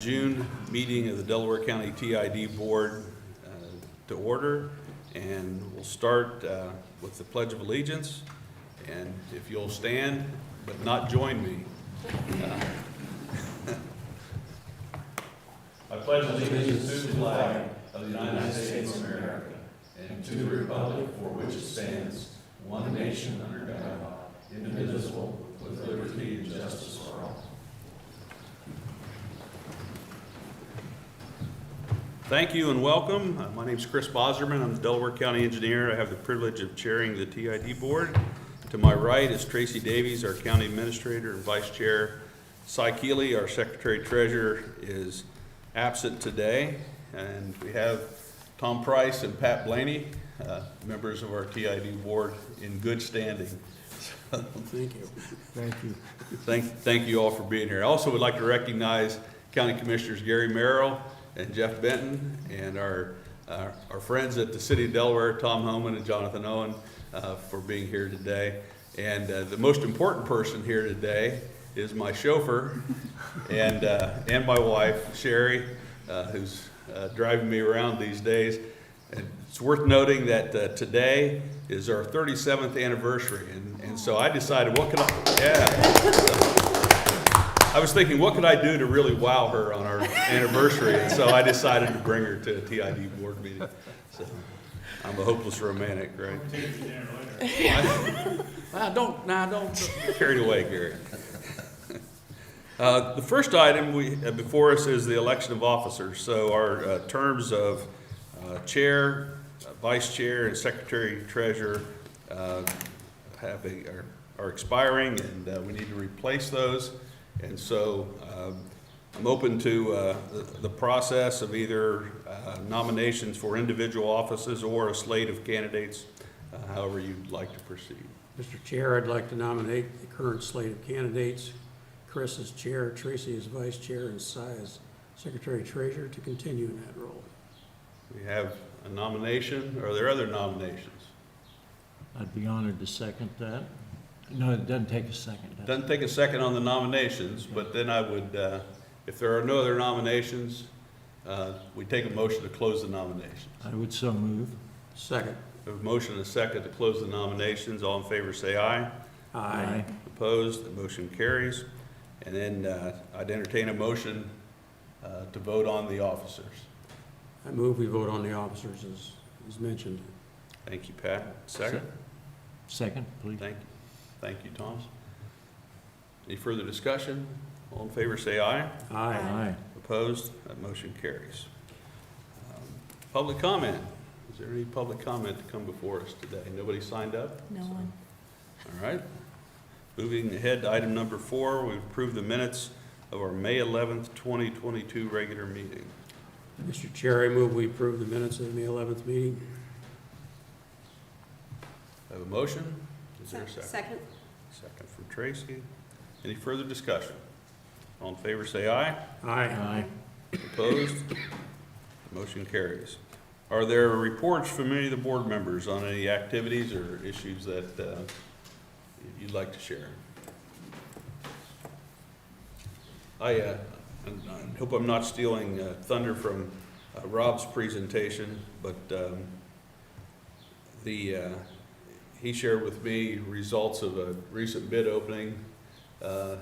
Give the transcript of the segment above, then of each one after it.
June meeting of the Delaware County TID Board to order, and we'll start with the Pledge of Allegiance. And if you'll stand but not join me. I pledge allegiance to the flag of the United States of America and to the republic for which it stands, one nation under God, indivisible, with liberty and justice for all. Thank you and welcome. My name is Chris Boserman. I'm the Delaware County Engineer. I have the privilege of chairing the TID Board. To my right is Tracy Davies, our County Administrator and Vice Chair. Cy Keeley, our Secretary Treasurer, is absent today. And we have Tom Price and Pat Blaney, members of our TID Board, in good standing. Thank you. Thank you. Thank you all for being here. I also would like to recognize County Commissioners Gary Merrill and Jeff Benton, and our friends at the City of Delaware, Tom Homan and Jonathan Owen, for being here today. And the most important person here today is my chauffeur and my wife, Sherry, who's driving me around these days. And it's worth noting that today is our 37th anniversary, and so I decided, what could I was thinking, what could I do to really wow her on our anniversary? And so I decided to bring her to a TID board meeting. So I'm a hopeless romantic, right? Don't Carried away, Gary. The first item before us is the election of officers. So our terms of chair, vice chair, and secretary treasurer are expiring, and we need to replace those. And so I'm open to the process of either nominations for individual offices or a slate of candidates, however you'd like to proceed. Mr. Chair, I'd like to nominate the current slate of candidates. Chris as chair, Tracy as vice chair, and Cy as secretary treasurer to continue in that role. We have a nomination. Are there other nominations? I'd be honored to second that. No, it doesn't take a second. Doesn't take a second on the nominations, but then I would, if there are no other nominations, we take a motion to close the nominations. I would so move. Second. We have a motion and a second to close the nominations. All in favor say aye. Aye. Opposed? The motion carries. And then I'd entertain a motion to vote on the officers. I move we vote on the officers as mentioned. Thank you, Pat. Second? Second, please. Thank you. Thank you, Thomas. Any further discussion? All in favor say aye. Aye. Opposed? That motion carries. Public comment. Is there any public comment to come before us today? Nobody signed up? No one. All right. Moving ahead to item number 4, we've approved the minutes of our May 11th, 2022 regular meeting. Mr. Chair, I move we approve the minutes of the May 11th meeting. Have a motion? Is there a second? Second. Second from Tracy. Any further discussion? All in favor say aye. Aye. Opposed? Motion carries. Are there reports from any of the board members on any activities or issues that you'd like to share? I hope I'm not stealing thunder from Rob's presentation, but he shared with me results of a recent bid opening on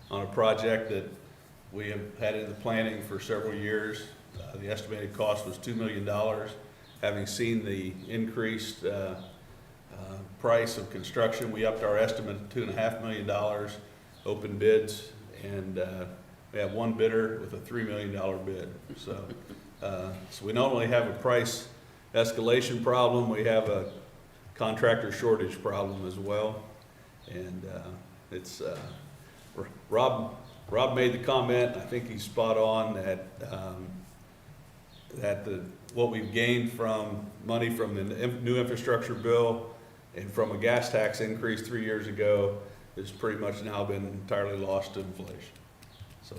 a project that we have had in the planning for several years. The estimated cost was $2 million. Having seen the increased price of construction, we upped our estimate to $2.5 million, open bids, and we have one bidder with a $3 million bid. So we not only have a price escalation problem, we have a contractor shortage problem as well. And it's Rob made the comment, I think he's spot on, that what we've gained from money from the new infrastructure bill and from a gas tax increase 3 years ago has pretty much now been entirely lost to inflation. So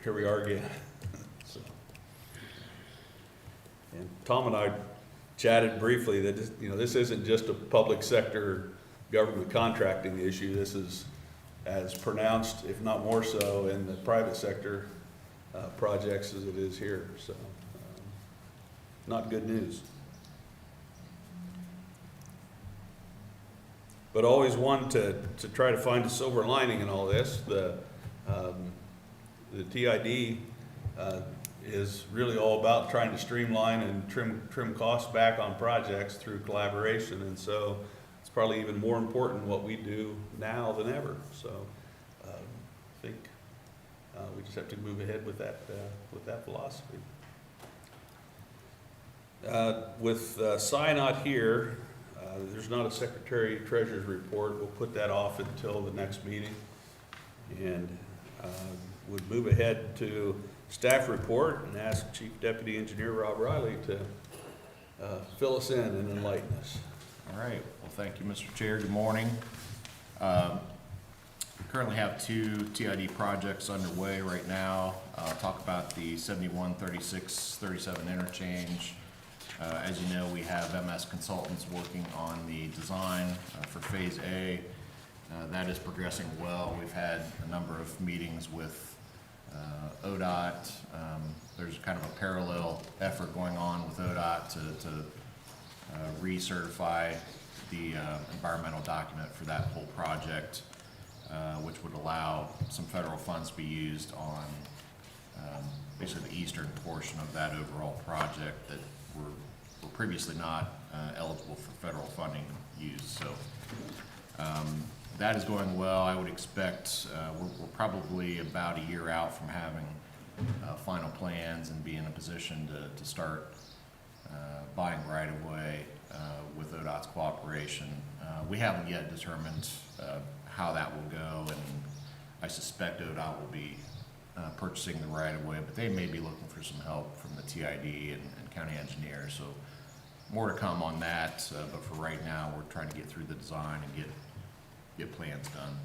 here we are again. So, and Tom and I chatted briefly that this isn't just a public sector government contracting issue. This is as pronounced, if not more so, in the private sector projects as it is here, so not good news. But always one to try to find a silver lining in all this. The TID is really all about trying to streamline and trim costs back on projects through collaboration, and so it's probably even more important what we do now than ever. So I think we just have to move ahead with that philosophy. With Cy not here, there's not a Secretary Treasurer's report. We'll put that off until the next meeting, and would move ahead to staff report and ask Chief Deputy Engineer Rob Riley to fill us in and enlighten us. All right. Well, thank you, Mr. Chair. Good morning. We currently have 2 TID projects underway right now. I'll talk about the 71, 36, 37 interchange. As you know, we have MS Consultants working on the design for Phase A. That is progressing well. We've had a number of meetings with ODOT. There's kind of a parallel effort going on with ODOT to recertify the environmental document for that whole project, which would allow some federal funds to be used on basically the eastern portion of that overall project that were previously not eligible for federal funding used. So that is going well. I would expect we're probably about a year out from having final plans and be in a position to start buying right of way with ODOT's cooperation. We haven't yet determined how that will go, and I suspect ODOT will be purchasing the right of way, but they may be looking for some help from the TID and county engineers. So more to come on that, but for right now, we're trying to get through the design and get plans done.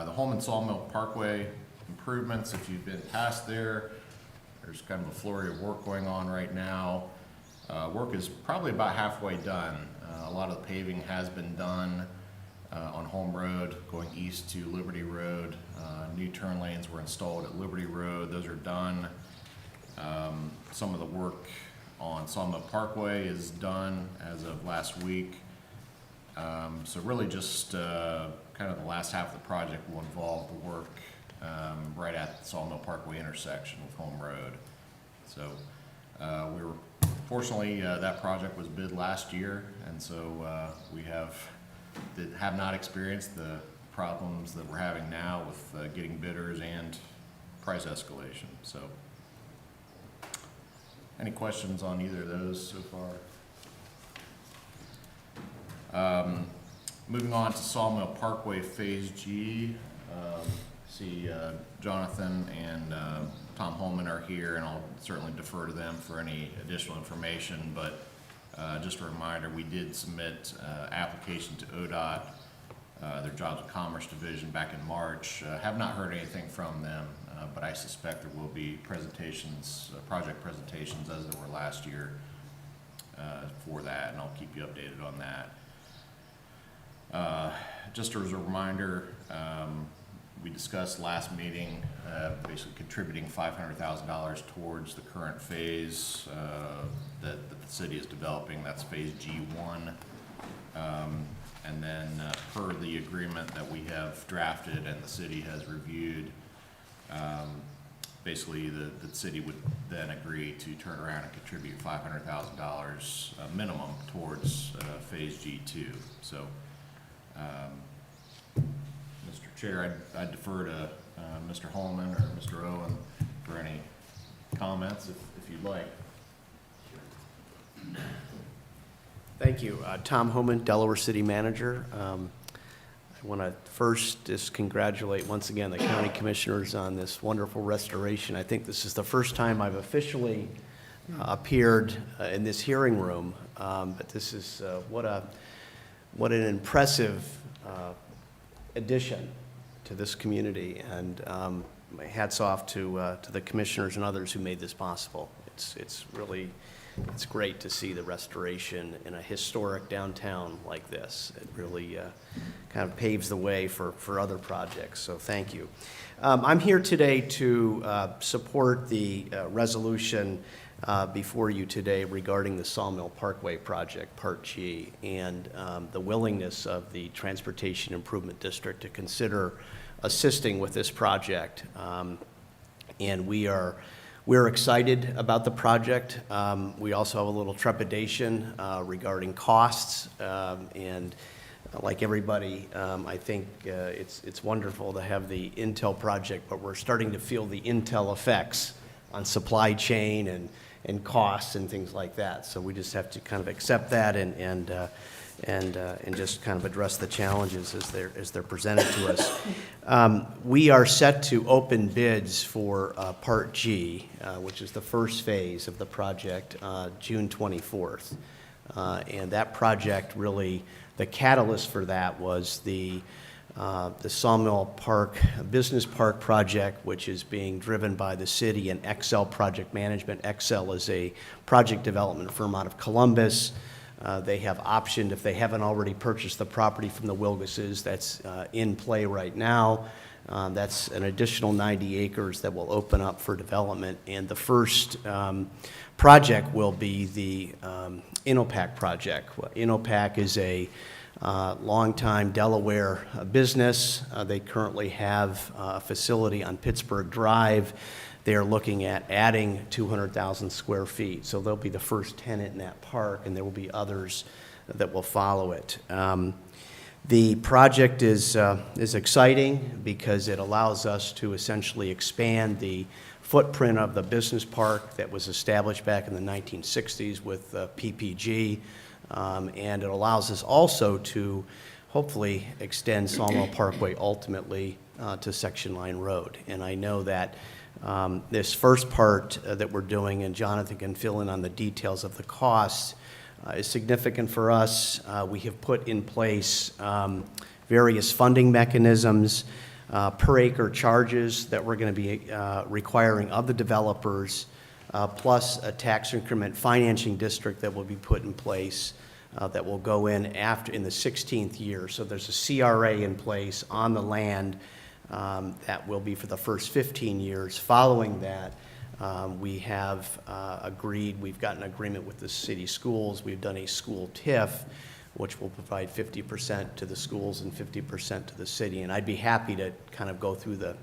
The Holman Sawmill Parkway improvements, if you've been past there's kind of a flurry of work going on right now. Work is probably about halfway done. A lot of the paving has been done on Home Road going east to Liberty Road. New turn lanes were installed at Liberty Road. Those are done. Some of the work on Sawmill Parkway is done as of last week. So really just kind of the last half of the project will involve the work right at the Sawmill Parkway intersection with Home Road. So we were fortunately that project was bid last year, and so we have not experienced the problems that we're having now with getting bidders and price escalation. So any questions on either of those so far? Moving on to Sawmill Parkway Phase G. See Jonathan and Tom Holman are here, and I'll certainly defer to them for any additional information, but just a reminder, we did submit application to ODOT, their Jobs and Commerce Division, back in March. Have not heard anything from them, but I suspect there will be presentations, project presentations as there were last year for that, and I'll keep you updated on that. Just as a reminder, we discussed last meeting basically contributing $500,000 towards the current phase that the city is developing. That's Phase G1. And then per the agreement that we have drafted and the city has reviewed, basically the city would then agree to turn around and contribute $500,000 minimum towards Phase G2. So Mr. Chair, I'd defer to Mr. Holman or Mr. Owen for any comments if you'd like. Thank you. Tom Homan, Delaware City Manager. I want to first just congratulate once again the county commissioners on this wonderful restoration. I think this is the first time I've officially appeared in this hearing room, but this is what an impressive addition to this community, and my hats off to the commissioners and others who made this possible. It's really great to see the restoration in a historic downtown like this. It really kind of paves the way for other projects, so thank you. I'm here today to support the resolution before you today regarding the Sawmill Parkway project, Part G, and the willingness of the Transportation Improvement District to consider assisting with this project. And we're excited about the project. We also have a little trepidation regarding costs, and like everybody, I think it's wonderful to have the Intel project, but we're starting to feel the Intel effects on supply chain and costs and things like that. So we just have to kind of accept that and just kind of address the challenges as they're presented to us. We are set to open bids for Part G, which is the first phase of the project, June 24th. And that project really, the catalyst for that was the Sawmill Park Business Park project, which is being driven by the city and Excel Project Management. Excel is a project development firm out of Columbus. They have optioned, if they haven't already purchased the property from the Wilguses, that's in play right now. That's an additional 90 acres that will open up for development. And the first project will be the Innopac project. Innopac is a longtime Delaware business. They currently have a facility on Pittsburgh Drive. They are looking at adding 200,000 square feet. So they'll be the first tenant in that park, and there will be others that will follow it. The project is exciting because it allows us to essentially expand the footprint of the business park that was established back in the 1960s with PPG, and it allows us also to hopefully extend Sawmill Parkway ultimately to Section Line Road. And I know that this first part that we're doing, and Jonathan can fill in on the details of the costs, is significant for us. We have put in place various funding mechanisms, per acre charges that we're going to be requiring of the developers, plus a tax increment financing district that will be put in place that will go in in the 16th year. So there's a CRA in place on the land that will be for the first 15 years. Following that, we have we've got an agreement with the city schools. We've done a school TIF, which will provide 50% to the schools and 50% to the city. And I'd be happy to kind of go through the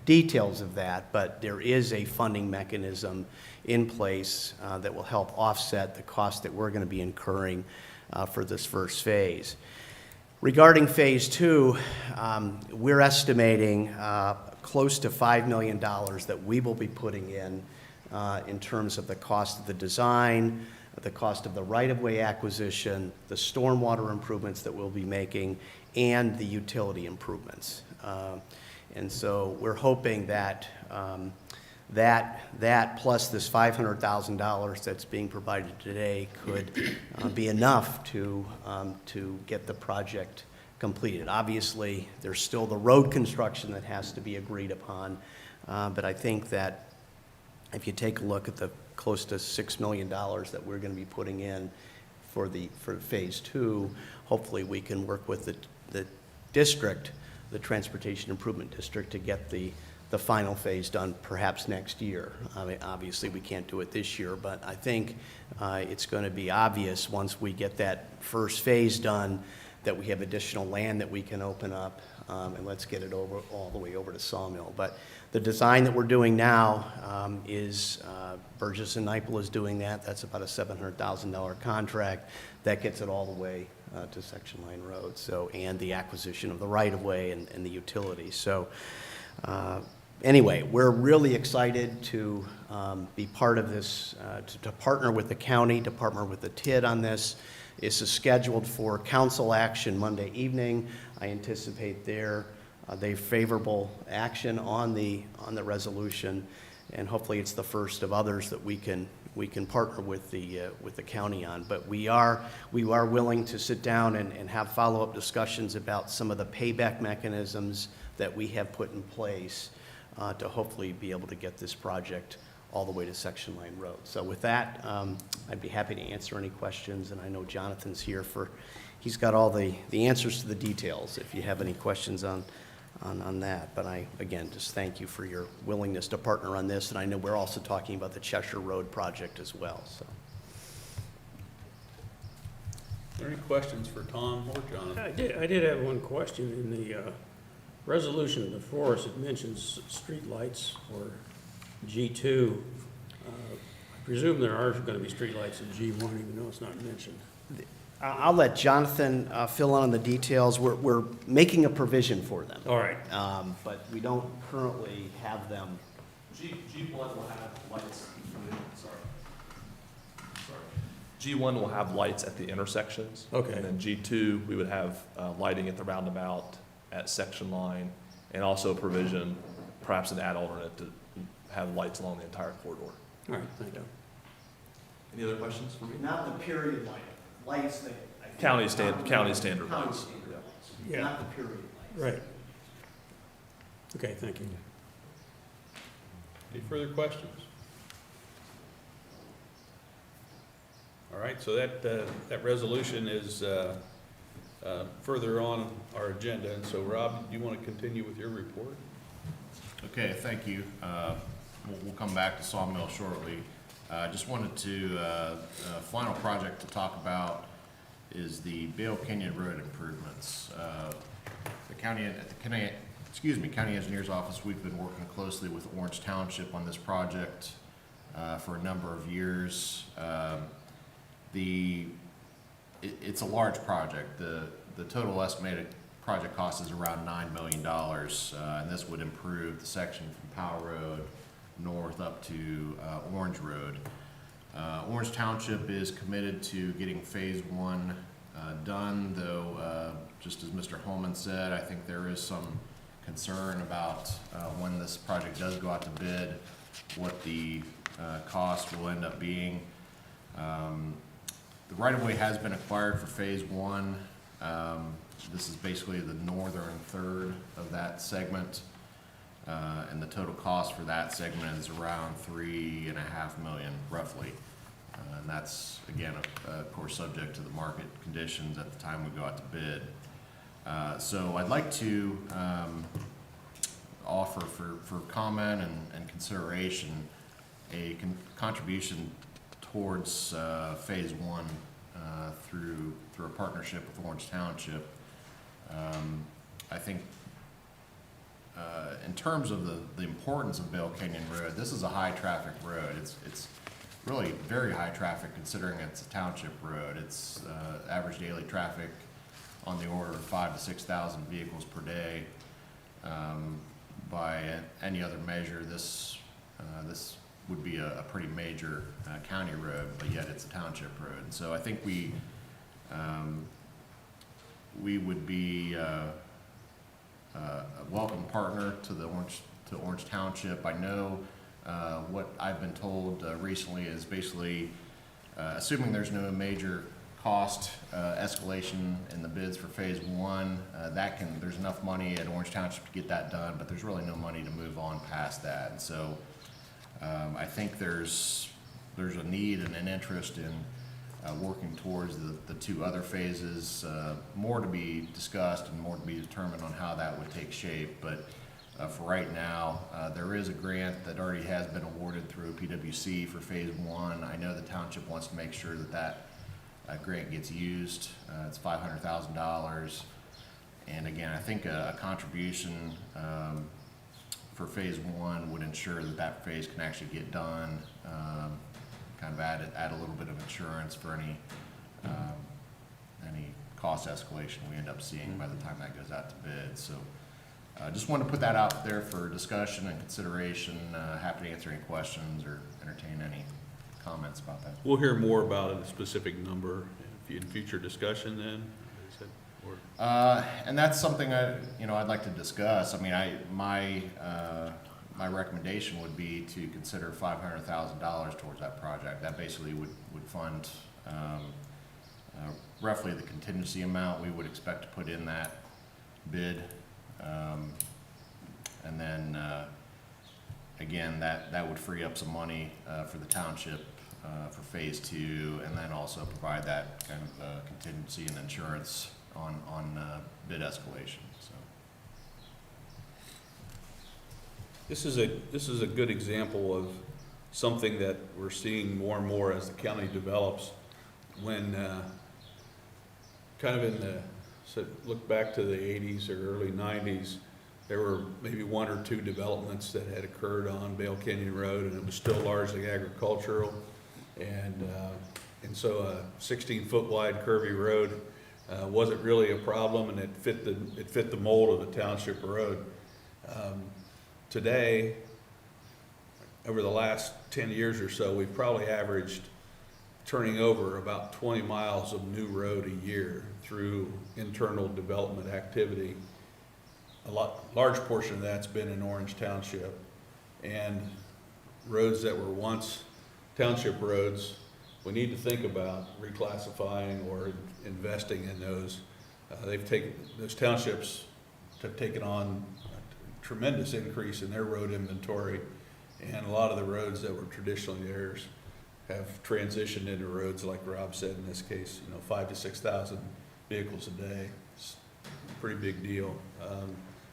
details of that, but there is a funding mechanism in place that will help offset the cost that we're going to be incurring for this first phase. Regarding phase two, we're estimating close to $5 million that we will be putting in terms of the cost of the design, the cost of the right-of-way acquisition, the stormwater improvements that we'll be making, and the utility improvements. And so we're hoping that that plus this $500,000 that's being provided today could be enough to get the project completed. Obviously, there's still the road construction that has to be agreed upon, but I think that if you take a look at the close to $6 million that we're going to be putting in for phase two, hopefully we can work with the district, the Transportation Improvement District, to get the final phase done perhaps next year. I mean, obviously we can't do it this year, but I think it's going to be obvious once we get that first phase done that we have additional land that we can open up, and let's get it all the way over to Sawmill. But the design that we're doing now is Burgess and Nyepel is doing that. That's about a $700,000 contract. That gets it all the way to Section Line Road. So, and the acquisition of the right-of-way and the utilities. So anyway, we're really excited to be part of this, to partner with the county, to partner with the TID on this. This is scheduled for council action Monday evening. I anticipate their favorable action on the resolution, and hopefully it's the first of others that we can partner with the county on. But we are willing to sit down and have follow-up discussions about some of the payback mechanisms that we have put in place to hopefully be able to get this project all the way to Section Line Road. So with that, I'd be happy to answer any questions, and I know Jonathan's here he's got all the answers to the details if you have any questions on on that. But I, again, just thank you for your willingness to partner on this. And I know we're also talking about the Cheshire Road project as well, so. Are there any questions for Tom or John? I did have one question. In the resolution before us, it mentions streetlights for G2. I presume there are going to be streetlights in G1, even though it's not mentioned. I'll let Jonathan fill in on the details. We're making a provision for them. All right. But we don't currently have them. G1 will have lights, sorry. G1 will have lights at the intersections. Okay. And then G2, we would have lighting at the roundabout, at section line, and also provision, perhaps an add alternate to have lights along the entire corridor. All right, thank you. Any other questions for me? Not the period light, lights that. County standard lights. Yeah. Not the period lights. Right. Okay, thank you. Any further questions? All right, so that resolution is further on our agenda, and so Rob, do you want to continue with your report? Okay, thank you. We'll come back to Sawmill shortly. I just wanted to, final project to talk about is the Bale Canyon Road improvements. The county engineer's office, we've been working closely with Orange Township on this project for a number of years. It's a large project. The total estimated project cost is around $9 million, and this would improve the section from Powell Road north up to Orange Road. Orange Township is committed to getting phase one done, though just as Mr. Holman said, I think there is some concern about when this project does go out to bid, what the cost will end up being. The right-of-way has been acquired for phase one. This is basically the northern third of that segment. And the total cost for that segment is around $3.5 million, roughly. And that's, again, of course, subject to the market conditions at the time we go out to bid. So I'd like to offer for comment and consideration a contribution towards phase one through a partnership with Orange Township. I think in terms of the importance of Bale Canyon Road, this is a high traffic road. It's really very high traffic considering it's a township road. It's average daily traffic on the order of 5,000 to 6,000 vehicles per day. By any other measure, this would be a pretty major county road, but yet it's a township road. And so I think we would be a welcome partner to Orange Township. I know what I've been told recently is basically assuming there's no major cost escalation in the bids for phase one, there's enough money at Orange Township to get that done, but there's really no money to move on past that. And so I think there's a need and an interest in working towards the two other phases. More to be discussed and more to be determined on how that would take shape. But for right now, there is a grant that already has been awarded through PWC for phase one. I know the township wants to make sure that grant gets used. It's $500,000. And again, I think a contribution for phase one would ensure that phase can actually get done. Kind of add a little bit of insurance for any cost escalation we end up seeing by the time that goes out to bid. So just wanted to put that out there for discussion and consideration. Happy to answer any questions or entertain any comments about that. We'll hear more about a specific number in future discussion then? And that's something I'd like to discuss. I mean, my recommendation would be to consider $500,000 towards that project. That basically would fund roughly the contingency amount we would expect to put in that bid. And then again, that would free up some money for the township for phase two, and then also provide that kind of contingency and insurance on bid escalation. So This is a good example of something that we're seeing more and more as the county develops. When, kind of in the, so look back to the 80s or early 90s, there were maybe one or two developments that had occurred on Bale Canyon Road, and it was still largely agricultural. And so a 16-foot wide curvy road wasn't really a problem, and it fit the mold of the township road. Today, over the last 10 years or so, we've probably averaged turning over about 20 miles of new road a year through internal development activity. Large portion of that's been in Orange Township, and roads that were once township roads, we need to think about reclassifying or investing in those. Those townships have taken on a tremendous increase in their road inventory, and a lot of the roads that were traditionally theirs have transitioned into roads, like Rob said, in this case, 5,000 to 6,000 vehicles a day. It's a pretty big deal.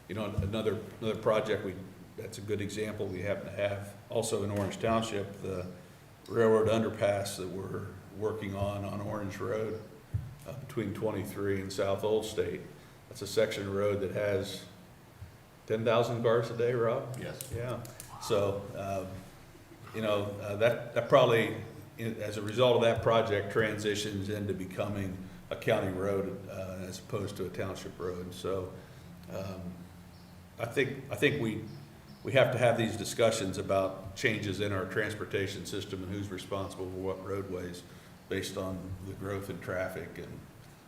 Another project that's a good example we happen to have also in Orange Township, the railroad underpass that we're working on Orange Road between 23 and South Old State. That's a section of road that has 10,000 cars a day, Rob? Yes. Yeah. So, that probably, as a result of that project, transitions into becoming a county road as opposed to a township road. So, I think we have to have these discussions about changes in our transportation system and who's responsible for what roadways based on the growth in traffic. And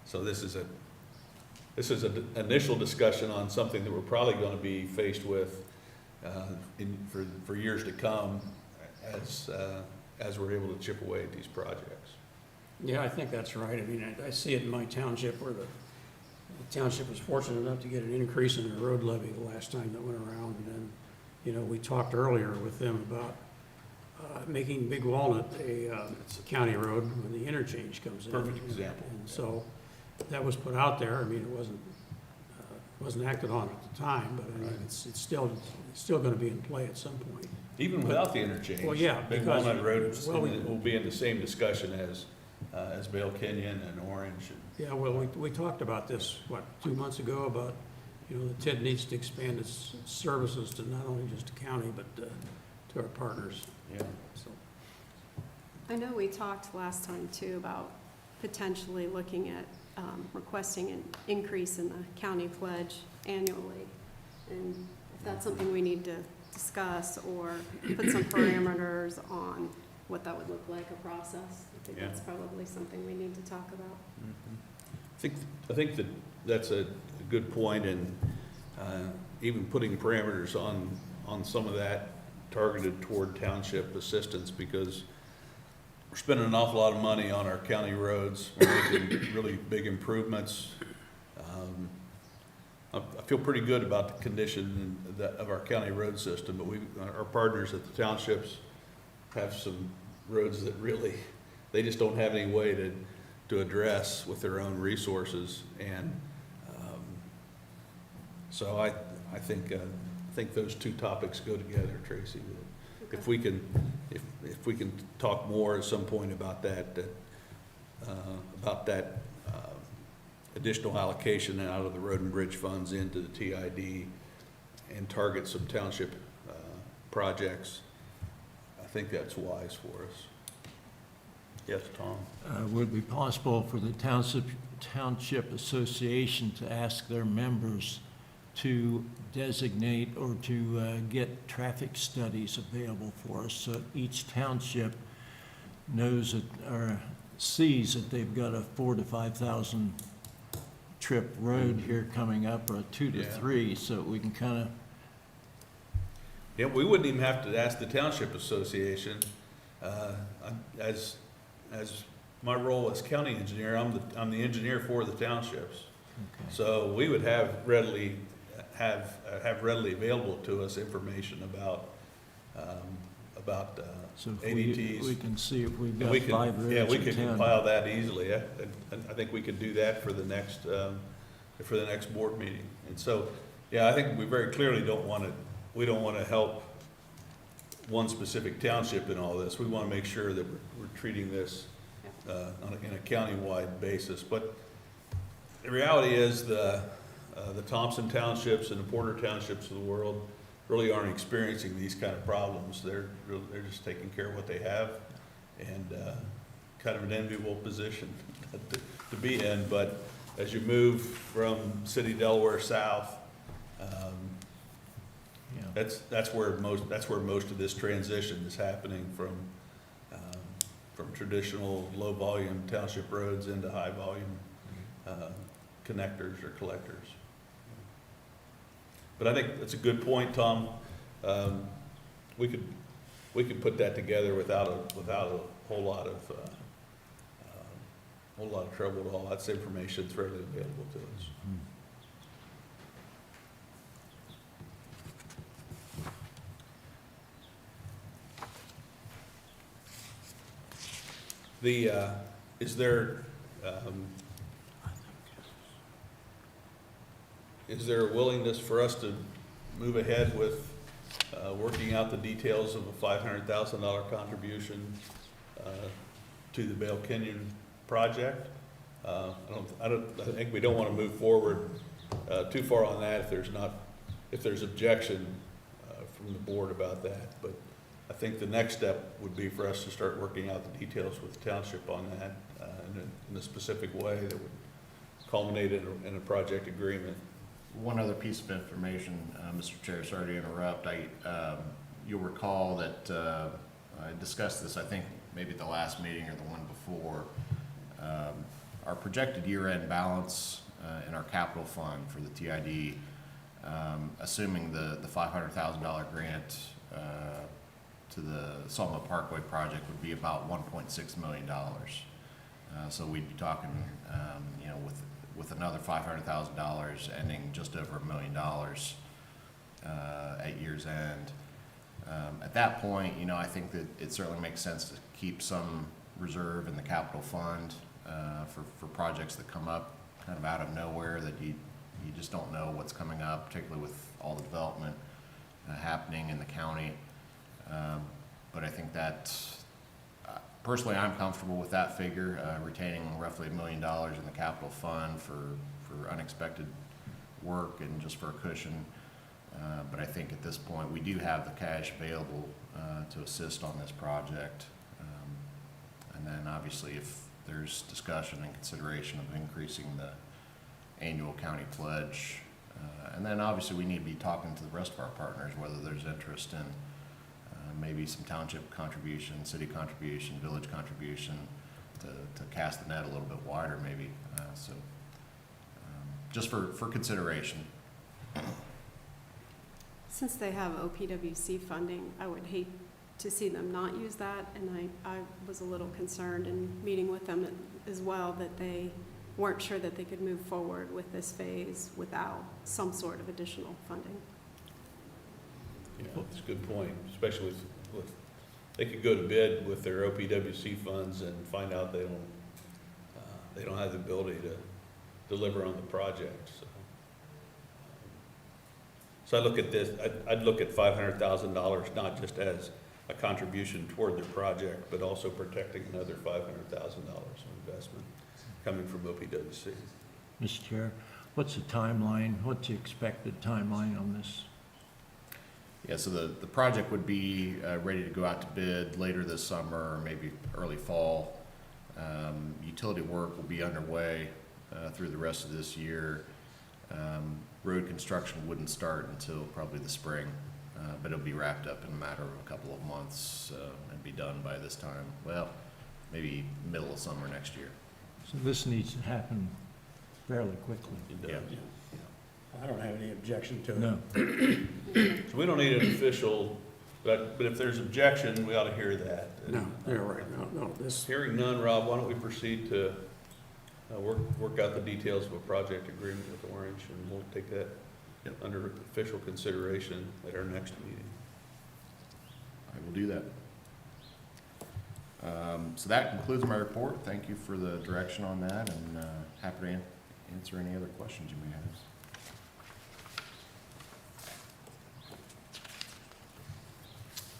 so this is an initial discussion on something that we're probably going to be faced with for years to come as we're able to chip away at these projects. Yeah, I think that's right. I mean, I see it in my township where the township was fortunate enough to get an increase in the road levy the last time that went around. And then, we talked earlier with them about making Big Walnut a county road when the interchange comes in. Perfect example. And so that was put out there. I mean, it wasn't acted on at the time, but I mean, Right. it's still going to be in play at some point. Even without the interchange. Well, yeah, Big because- Walnut Road well, will be in the same discussion as Bale Canyon and Orange. Yeah, well, we talked about this, 2 months ago, about, that TID needs to expand its services to not only just the county, but to our partners, Yeah. so. I know we talked last time too about potentially looking at requesting an increase in the county pledge annually. And if that's something we need to discuss or put some parameters on what that would look like, a process, I think Yeah. that's probably something we need to talk about. I think that's a good point, and even putting parameters on some of that targeted toward township assistance, because we're spending an awful lot of money on our county roads. We're making really big improvements. I feel pretty good about the condition of our county road system, but our partners at the townships have some roads that really, they just don't have any way to address with their own resources. And so I think those two topics go together, Tracy. If we can talk more at some point about that additional allocation out of the road and bridge funds into the TID and target some township projects, I think that's wise for us. Yes, Tom? Would it be possible for the Township Association to ask their members to designate or to get traffic studies available for us, so each township knows that, or sees that they've got a 4,000 to 5,000 trip road here coming up, or a 2 to Yeah. 3, so we can kind of, Yeah, we wouldn't even have to ask the Township Association. As my role as county engineer, I'm the engineer for the townships. okay. So we would have readily available to us information about So if ADTs. we can see if we've And got we 5 could, roads yeah, we in could 10. compile that easily. I think we could do that for the next board meeting. And so, yeah, I think we very clearly don't want to we don't want to help one specific township in all this. We want to make sure that we're treating this in a countywide basis. But the reality is the Thompson townships and the Porter townships of the world really aren't experiencing these kind of problems. They're just taking care of what they have, and kind of an enviable position to be in. But as you move from city Delaware south, Yeah. that's where most of this transition is happening from traditional low volume township roads into high volume connectors or collectors. But I think that's a good point, Tom. We could put that together without a whole lot of trouble at all. That's information that's readily available to us. Is there a willingness for us to move ahead with working out the details of a $500,000 contribution to the Bale Canyon project? I think we don't want to move forward too far on that if there's objection from the board about that. But I think the next step would be for us to start working out the details with the township on that in a specific way that would culminate in a project agreement. One other piece of information, Mr. Chair, sorry to interrupt. You'll recall that I discussed this, I think, maybe at the last meeting or the one before. Our projected year-end balance in our capital fund for the TID, assuming the $500,000 grant to the Sawmill Parkway project would be about $1.6 million. So we'd be talking, with another $500,000 ending just over $1 million at year's end. At that point, I think that it certainly makes sense to keep some reserve in the capital fund for projects that come up kind of out of nowhere that you just don't know what's coming up, particularly with all the development happening in the county. But I think that personally, I'm comfortable with that figure, retaining roughly $1 million in the capital fund for unexpected work and just for a cushion. But I think at this point, we do have the cash available to assist on this project. And then obviously, if there's discussion and consideration of increasing the annual county pledge, and then obviously we need to be talking to the rest of our partners, whether there's interest in maybe some township contribution, city contribution, village contribution, to cast the net a little bit wider maybe. Just for consideration. Since they have OPWC funding, I would hate to see them not use that, and I was a little concerned in meeting with them as well that they weren't sure that they could move forward with this phase without some sort of additional funding. Yeah, that's a good point, especially with they could go to bid with their OPWC funds and find out they don't have the ability to deliver on the project. So I look at this, I'd look at $500,000 not just as a contribution toward their project, but also protecting another $500,000 of investment coming from OPWC. Mr. Chair, what's the timeline? What's the expected timeline on this? Yeah, so the project would be ready to go out to bid later this summer or maybe early fall. Utility work will be underway through the rest of this year. Road construction wouldn't start until probably the spring, but it'll be wrapped up in a matter of a couple of months and be done by this time. Well, maybe middle of summer next year. So this needs to happen fairly quickly. Yeah. I don't have any objection to it. No. So we don't need an official, but if there's objection, we ought to hear that. No, you're right. No, this, Hearing none, Rob, why don't we proceed to work out the details of a project agreement with Orange, and we'll take that under official consideration at our next meeting. I will do that. So that concludes my report. Thank you for the direction on that, and happy to answer any other questions you may have.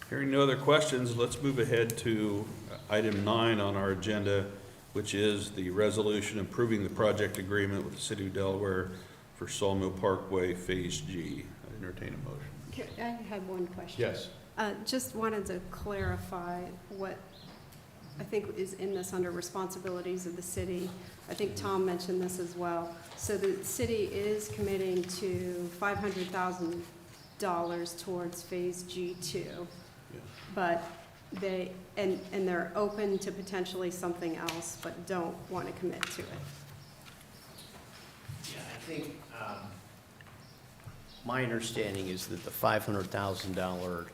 Hearing no other questions, let's move ahead to item 9 on our agenda, which is the resolution approving the project agreement with the City of Delaware for Sawmill Parkway Phase G. I entertain a motion. I had one question. Yes. Just wanted to clarify what I think is in this under responsibilities of the city. I think Tom mentioned this as well. So the city is committing to $500,000 towards Phase G2, but they're open to potentially something else, but don't want to commit to it. Yeah, I think, my understanding is that the $500,000,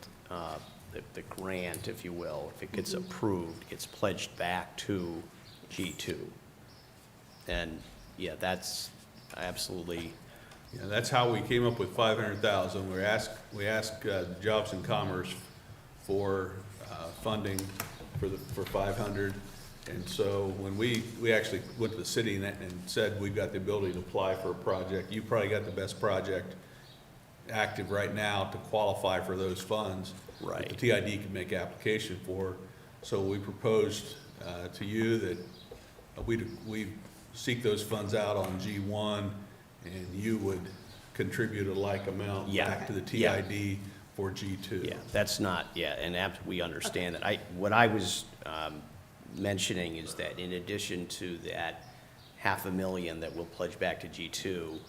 the grant, if you will, if it gets approved, gets pledged back to G2. And, yeah, that's absolutely, Yeah, that's how we came up with 500,000. We asked Jobs and Commerce for funding for 500. And so when we actually went to the city and said we've got the ability to apply for a project, you probably got the best project active right now to qualify for those funds. Right. That the TID can make application for. So we proposed to you that we seek those funds out on G1, and you would contribute a like amount Yeah. back to the Yeah. TID for G2. yeah, that's not, yeah, and we understand that. What I was mentioning is that in addition to that $500,000 that we'll pledge back to G2,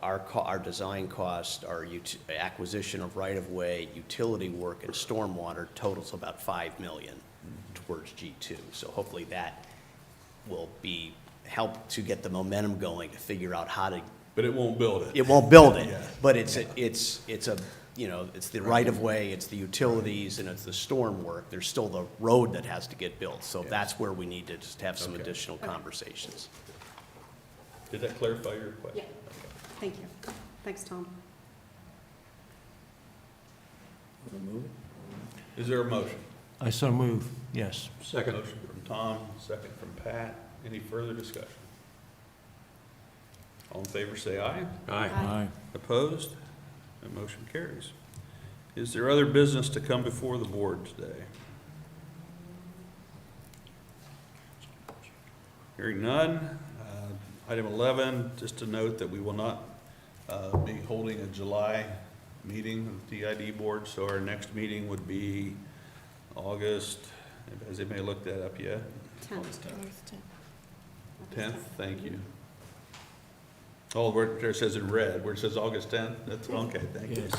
our design cost, our acquisition of right-of-way, utility work, and stormwater totals about $5 million towards G2. So hopefully that will help to get the momentum going to figure out how to. But it won't build it. It won't build it, Yeah. but it's the right-of-way, it's the utilities, and it's the storm work. There's still the road that has to get built. So Yeah. that's where we need to just have some Okay. additional conversations. Did that clarify your question? Yeah. Thank you. Thanks, Tom. Is there a motion? I so move, yes. Second. Motion from Tom, second from Pat. Any further discussion? All in favor, say aye. Aye. Aye. Opposed? That motion carries. Is there other business to come before the board today? Hearing none. Item 11, just to note that we will not be holding a July meeting of the TID board, so our next meeting would be August, has anybody looked that up yet? 10th, thank you. Oh, where it says in red, where it says August 10th, that's, okay, thank you. Yes.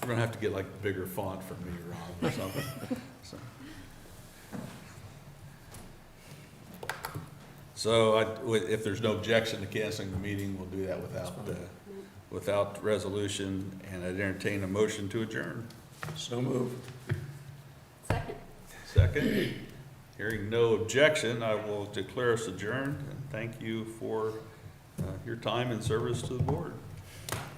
We're gonna have to get like bigger font from me, Rob, or something. So if there's no objection to canceling the meeting, we'll do that without resolution, and I'd entertain a motion to adjourn. So move. Second. Second, hearing no objection, I will declare us adjourned, and thank you for your time and service to the board.